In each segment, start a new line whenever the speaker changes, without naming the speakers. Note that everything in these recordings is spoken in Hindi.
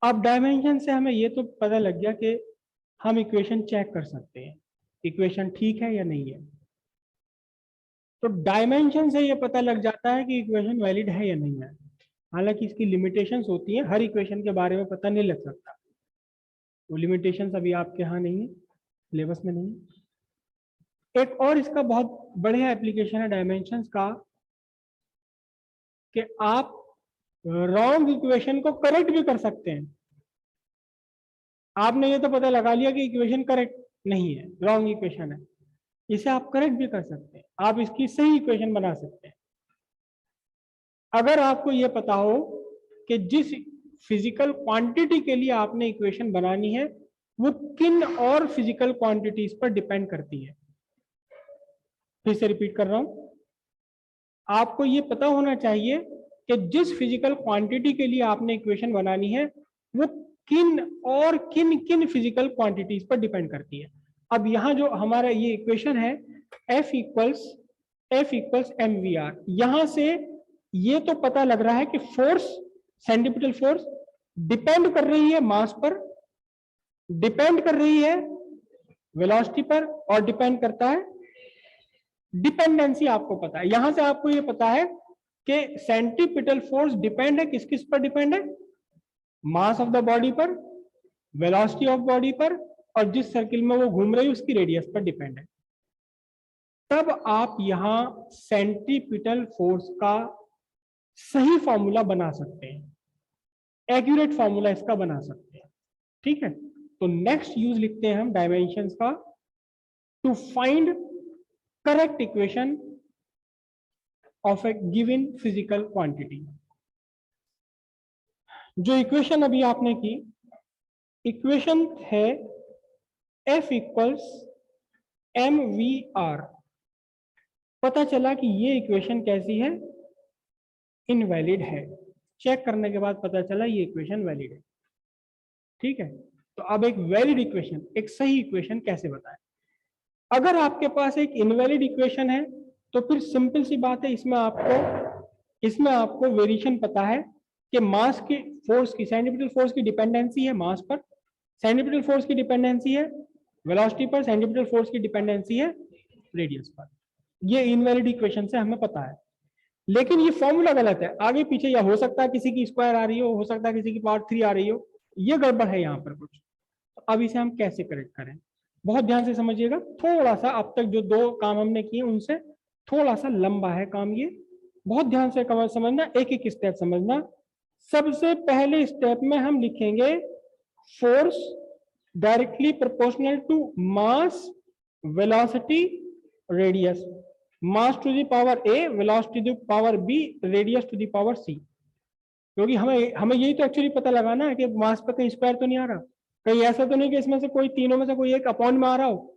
अब डायमेंशन से हमें ये तो पता लग गया कि हम इक्वेशन चेक कर सकते हैं इक्वेशन ठीक है या नहीं है। तो डायमेंशन से ये पता लग जाता है कि इक्वेशन वैलिड है या नहीं है। हालांकि इसकी लिमिटेशंस होती हैं, हर इक्वेशन के बारे में पता नहीं लग सकता, वो लिमिटेशंस अभी आपके यहाँ नहीं है, सिलेबस में नहीं है। एक और इसका बहुत बढ़िया एप्लीकेशन है डायमेंशंस का, कि आप रॉन्ग इक्वेशन को करेक्ट भी कर सकते हैं। आपने ये तो पता लगा लिया कि इक्वेशन करेक्ट नहीं है, रॉन्ग इक्वेशन है, इसे आप करेक्ट भी कर सकते हैं, आप इसकी सही इक्वेशन बना सकते हैं। अगर आपको ये पता हो कि जिस फिजिकल क्वांटिटी के लिए आपने इक्वेशन बनानी है वो किन और फिजिकल क्वांटिटीज पर डिपेंड करती है। फिर से रिपीट कर रहा हूं, आपको ये पता होना चाहिए कि जिस फिजिकल क्वांटिटी के लिए आपने इक्वेशन बनानी है वो किन और किन किन फिजिकल क्वांटिटीज पर डिपेंड करती है। अब यहाँ जो हमारा ये इक्वेशन है F इक्वल्स mvr, यहां से ये तो पता लग रहा है कि फोर्स, सेंट्रीपिटल फोर्स डिपेंड कर रही है मास पर, डिपेंड कर रही है वेलोसिटी पर, और डिपेंड करता है, डिपेंडेंसी आपको पता है। यहां से आपको ये पता है कि सेंट्रीपिटल फोर्स डिपेंड है किस किस पर डिपेंड है, मास ऑफ द बॉडी पर, वेलोसिटी ऑफ बॉडी पर, और जिस सर्किल में वो घूम रही है उसकी रेडियस पर डिपेंड है। तब आप यहां सेंट्रीपिटल फोर्स का सही फॉर्मूला बना सकते हैं, एक्यूरेट फॉर्मूला इसका बना सकते हैं। ठीक है, तो नेक्स्ट यूज लिखते हैं हम डायमेंशंस का, to find correct equation of a given physical quantity. जो इक्वेशन अभी आपने की, इक्वेशन है F इक्वल्स mvr। पता चला कि ये इक्वेशन कैसी है, इनवैलिड है। चेक करने के बाद पता चला ये इक्वेशन वैलिड है। ठीक है, तो अब एक वैलिड इक्वेशन, एक सही इक्वेशन कैसे बताएं। अगर आपके पास एक इनवैलिड इक्वेशन है तो फिर सिंपल सी बात है, इसमें आपको वेरिएशन पता है कि मास की, फोर्स की, सेंट्रीपिटल फोर्स की डिपेंडेंसी है मास पर, सेंट्रीपिटल फोर्स की डिपेंडेंसी है वेलोसिटी पर, सेंट्रीपिटल फोर्स की डिपेंडेंसी है रेडियस पर। ये इनवैलिड इक्वेशन से हमें पता है, लेकिन ये फॉर्मूला गलत है, आगे पीछे, या हो सकता है किसी की स्क्वायर आ रही हो सकता है किसी की पावर 3 आ रही हो, ये गड़बड़ है यहाँ पर कुछ। तो अब इसे हम कैसे करेक्ट करें, बहुत ध्यान से समझिएगा। थोड़ा सा अब तक जो दो काम हमने किए उनसे थोड़ा सा लंबा है काम ये, बहुत ध्यान से समझना, एक एक स्टेप समझना। सबसे पहले स्टेप में हम लिखेंगे force directly proportional to mass, velocity, radius. Mass to the power a, velocity to the power b, radius to the power c। क्योंकि हमें यही तो एक्चुअली पता लगाना है कि मास पर कहीं स्क्वायर तो नहीं आ रहा, कहीं ऐसा तो नहीं कि इसमें से कोई, तीनों में से कोई एक अपॉन में आ रहा हो,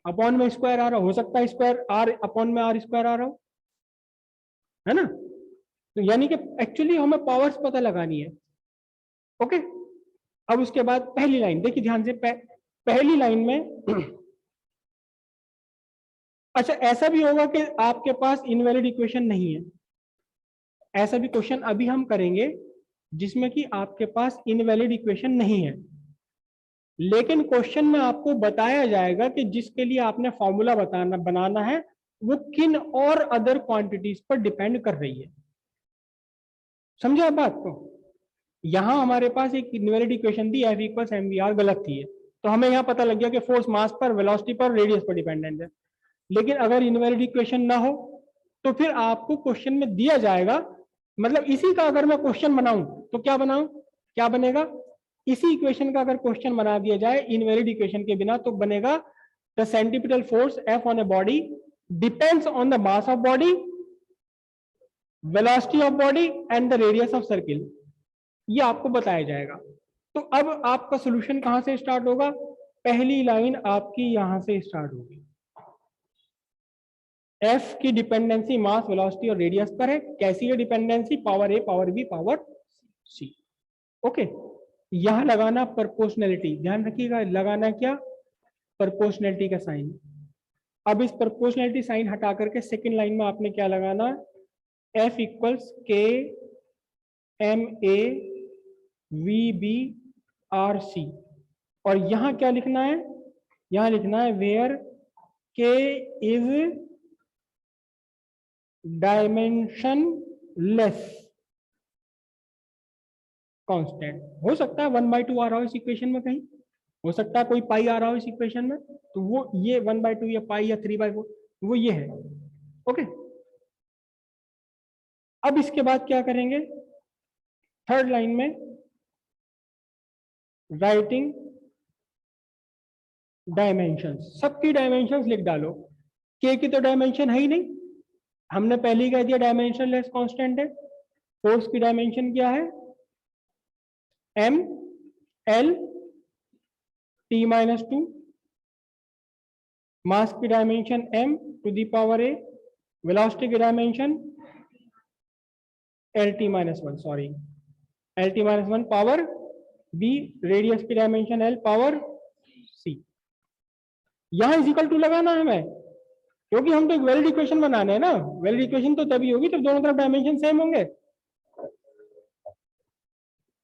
अपॉन में स्क्वायर आ रहा हो सकता है स्क्वायर आर अपॉन में आर स्क्वायर आ रहा हो, है ना। तो यानी कि एक्चुअली हमें पावर्स पता लगानी है। ओके, अब उसके बाद पहली लाइन देखिए ध्यान से, पहली लाइन में अच्छा ऐसा भी होगा कि आपके पास इनवैलिड इक्वेशन नहीं है, ऐसा भी क्वेश्चन अभी हम करेंगे जिसमें कि आपके पास इनवैलिड इक्वेशन नहीं है, लेकिन क्वेश्चन में आपको बताया जाएगा कि जिसके लिए आपने फॉर्मूला बनाना है वो किन और अदर क्वांटिटीज पर डिपेंड कर रही है। समझे आप बात को। यहां हमारे पास एक इनवैलिड इक्वेशन थी F इक्वल्स mvr, गलत थी, तो हमें यहां पता लग गया कि फोर्स मास पर, वेलोसिटी पर, रेडियस पर डिपेंडेंट है। लेकिन अगर इनवैलिड इक्वेशन ना हो तो फिर आपको क्वेश्चन में दिया जाएगा, मतलब इसी का अगर मैं क्वेश्चन बनाऊं तो क्या बनाऊं, क्या बनेगा, इसी इक्वेशन का अगर क्वेश्चन बना दिया जाए इनवैलिड इक्वेशन के बिना, तो बनेगा the centripetal force F on a body depends on the mass of body, velocity of body and the radius of circle. ये आपको बताया जाएगा। तो अब आपका सोल्यूशन कहां से स्टार्ट होगा, पहली लाइन आपकी यहां से स्टार्ट होगी। F की डिपेंडेंसी मास, वेलोसिटी और रेडियस पर है। कैसी है dependency, power A, power B, power C। Okay, यहां लगाना प्रोपोर्शनैलिटी, ध्यान रखिएगा, लगाना क्या, प्रोपोर्शनैलिटी का साइन। अब इस प्रोपोर्शनैलिटी साइन हटा करके सेकंड लाइन में आपने क्या लगाना, F equals K M A v b r c. और यहां क्या लिखना है, यहां लिखना है वेयर के इज डायमेंशन लेस कांस्टेंट। हो सकता है 1/2 आ रहा हो इस इक्वेशन में, कहीं हो सकता है कोई पाई आ रहा हो इस इक्वेशन में, तो वो ये 1/2 या पाई या 3/4 वो ये है। ओके, अब इसके बाद क्या करेंगे, थर्ड लाइन में राइटिंग डायमेंशंस, सबकी डायमेंशंस लिख डालो। के की तो डायमेंशन है ही नहीं, हमने पहले ही कह दिया डायमेंशन लेस कांस्टेंट है। फोर्स की डायमेंशन क्या है, एम एल t-2। मास की dimension m to the power a। Velocity की dimension LT-1, sorry LT-1 power b। Radius की डायमेंशन l पावर c। यहां इजिकल टू लगाना है हमें, क्योंकि हम तो एक वैलिड इक्वेशन बनाने हैं ना। वैलिड इक्वेशन तो तभी होगी जब दोनों तरफ डायमेंशन सेम होंगे।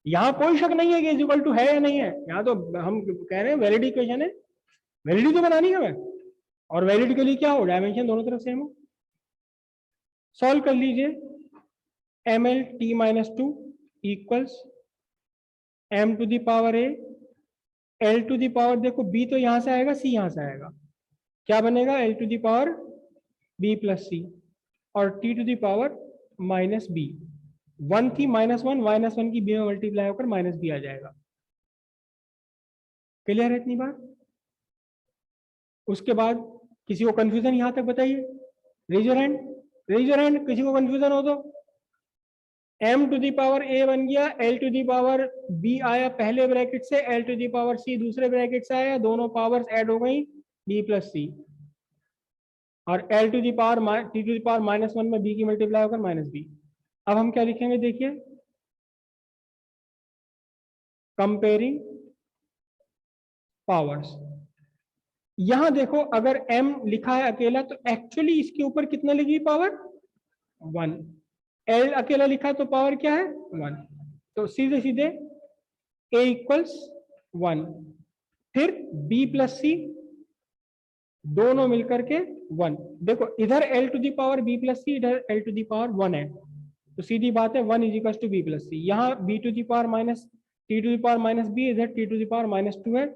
यहाँ कोई शक नहीं है कि इजिकल टू है या नहीं है, यहाँ तो हम कह रहे हैं वैलिड इक्वेशन है, वैलिडिटी तो बनानी है हमें। और वैलिड के लिए क्या हो, डायमेंशन दोनों तरफ सेम हो। सॉल्व कर लीजिए, ML-T-2 equals m to the power a, l to the power, देखो b तो यहां से आएगा, c यहां से आएगा, क्या बनेगा l to the power b plus c, और t to the power minus b। 1 थी -1 की b में मल्टीप्लाई होकर माइनस b आ जाएगा। क्लियर है इतनी बात। उसके बाद किसी को कंफ्यूजन यहां तक बताइए, raise your hand, raise your hand, किसी को कंफ्यूजन हो तो। m to the power a बन गया, l to the power b आया पहले ब्रैकेट से, l to the power c दूसरे ब्रैकेट से आया, दोनों पावर्स ऐड हो गई b प्लस c, और l to the power t to the power -1 में b की मल्टीप्लाई होकर माइनस b। अब हम क्या लिखेंगे, देखिए कंपेयरिंग पावर्स। यहां देखो अगर m लिखा है अकेला तो एक्चुअली इसके ऊपर कितना लिखी पावर 1, l अकेला लिखा तो पावर क्या है 1, तो सीधे सीधे a इक्वल्स 1, फिर b प्लस c दोनों मिलकर के 1। देखो इधर l to the power b plus c, इधर l टू दी पावर 1 है, तो सीधी बात है 1 is to b plus c। यहाँ b to the power minus t to the power minus b, इधर t टू दी पावर -2 है,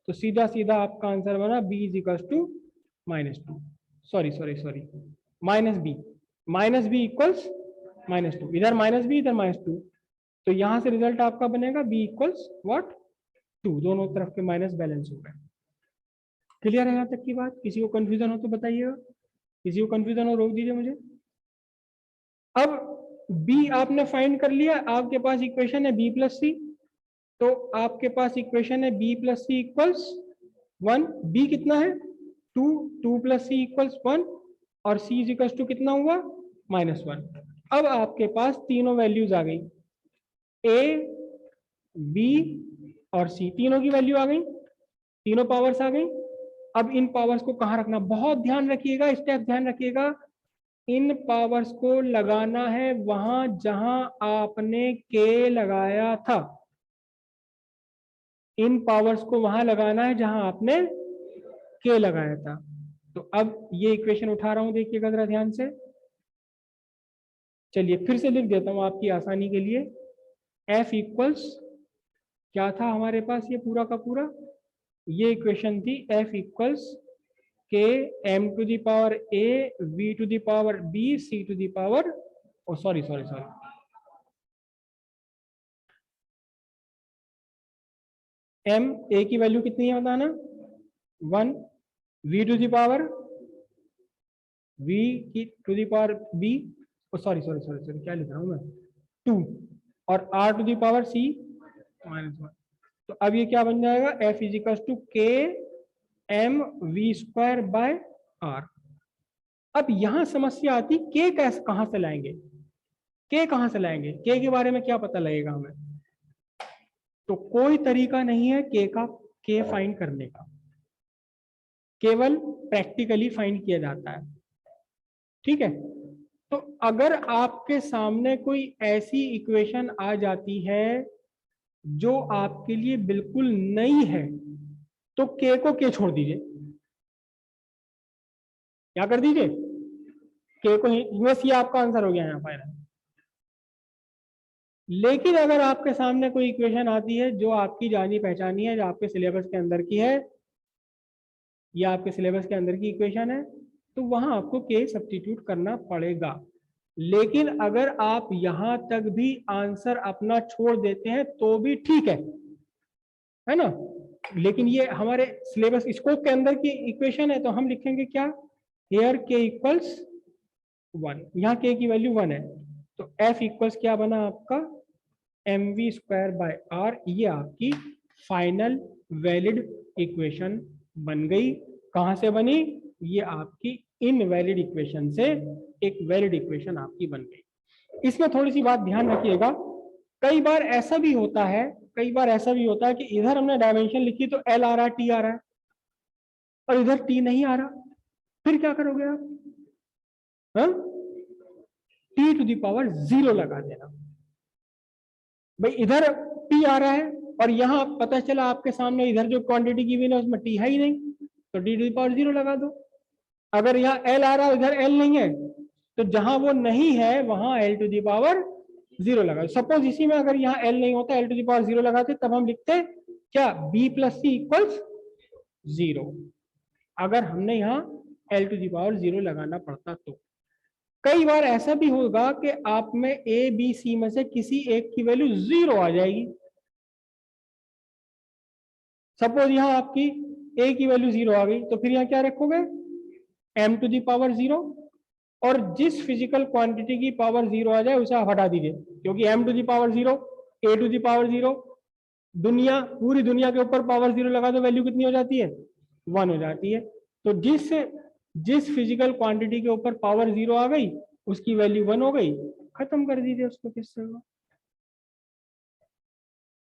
तो सीधा सीधा आपका आंसर बना b is to -2, sorry sorry sorry minus b equals -2, इधर -b इधर -2, तो यहां से रिजल्ट आपका बनेगा b इक्वल्स व्हाट 2, दोनों तरफ के माइनस बैलेंस हो गए। क्लियर है यहाँ तक की बात, किसी को कंफ्यूजन हो तो बताइएगा, किसी को कंफ्यूजन हो रोक दीजिए मुझे। अब b आपने फाइंड कर लिया, आपके पास इक्वेशन है b प्लस सी, तो आपके पास इक्वेशन है b प्लस सी इक्वल्स 1, b कितना है 2, 2 प्लस सी इक्वल्स 1, और c इज इक्वल्स टू कितना हुआ -1। अब आपके पास तीनों वैल्यूज आ गई, a b और c, तीनों की वैल्यू आ गई, तीनों पावर्स आ गई। अब इन पावर्स को कहाँ रखना, बहुत ध्यान रखिएगा, स्टेप ध्यान रखिएगा, इन पावर्स को लगाना है वहां जहां आपने के लगाया था, इन पावर्स को वहां लगाना है जहां आपने के लगाया था। तो अब ये इक्वेशन उठा रहा हूं, देखिएगा जरा ध्यान से, चलिए फिर से लिख देता हूं आपकी आसानी के लिए। F इक्वल्स क्या था हमारे पास, ये पूरा का पूरा ये इक्वेशन थी, F equals k m to the power a, v to the power b, c to the power, oh sorry sorry sorry, m a की वैल्यू कितनी है बताना 1, v to the power v की to the power b, oh sorry sorry sorry sorry क्या लिख रहा हूं मैं 2, और r to the power c -1। तो अब ये क्या बन जाएगा, f इज इक्वल टू के m v square by r. अब यहां समस्या आती, के कैसे कहां से लाएंगे, के कहां से लाएंगे, के के बारे में क्या पता लगेगा हमें, तो कोई तरीका नहीं है के का, के फाइंड करने का, केवल प्रैक्टिकली फाइंड किया जाता है। ठीक है, तो अगर आपके सामने कोई ऐसी इक्वेशन आ जाती है जो आपके लिए बिल्कुल नई है, तो के को के छोड़ दीजिए, क्या कर दीजिए, के को ही, बस ये आपका आंसर हो गया यहाँ फाइनल। लेकिन अगर आपके सामने कोई इक्वेशन आती है जो आपकी जानी पहचानी है, जो आपके सिलेबस के अंदर की है, या आपके सिलेबस के अंदर की इक्वेशन है, तो वहां आपको के सब्स्टिट्यूट करना पड़ेगा। लेकिन अगर आप यहां तक भी आंसर अपना छोड़ देते हैं तो भी ठीक है ना। लेकिन ये हमारे सिलेबस स्कोप के अंदर की इक्वेशन है, तो हम लिखेंगे क्या, हेयर के इक्वल्स 1, यहाँ के की वैल्यू 1 है, तो एफ इक्वल्स क्या बना आपका, mv स्क्वायर बाय आर, ये आपकी फाइनल वैलिड इक्वेशन बन गई। कहां से बनी, ये आपकी इनवैलिड इक्वेशन से एक वैलिड इक्वेशन आपकी बन गई। इसमें थोड़ी सी बात ध्यान रखिएगा, कई बार ऐसा भी होता है, कई बार ऐसा भी होता है कि इधर हमने डायमेंशन लिखी तो एल आ रहा है, टी आ रहा है, और इधर टी नहीं आ रहा, फिर क्या करोगे आप, टी टू द पावर 0 लगा देना। भाई इधर टी आ रहा है और यहाँ पता चला आपके सामने इधर जो क्वांटिटी की हुई है उसमें टी है ही नहीं, तो टी टू द पावर 0 लगा दो। अगर यहाँ एल आ रहा है इधर एल नहीं है, तो जहां वो नहीं है वहां एल टू द पावर 0 लगा। सपोज इसी में अगर यहाँ एल नहीं होता, एल टू द पावर 0 लगाते, तब हम लिखते क्या, बी प्लस सी इक्वल्स 0। अगर हमने यहाँ एल टू द पावर 0 लगाना पड़ता तो। कई बार ऐसा भी होगा कि आप में ए बी सी में से किसी एक की वैल्यू 0 आ जाएगी। सपोज यहाँ आपकी ए की वैल्यू 0 आ गई, तो फिर यहाँ क्या रखोगे, m टू द पावर 0, और जिस फिजिकल क्वांटिटी की पावर 0 आ जाए उसे आप हटा दीजिए, क्योंकि m to the power 0, a to the power 0, दुनिया, पूरी दुनिया के ऊपर पावर 0 लगा दो, वैल्यू कितनी हो जाती है, 1 हो जाती है। तो जिस फिजिकल क्वांटिटी के ऊपर पावर 0 आ गई उसकी वैल्यू 1 हो गई, खत्म कर दीजिए उसको किससे।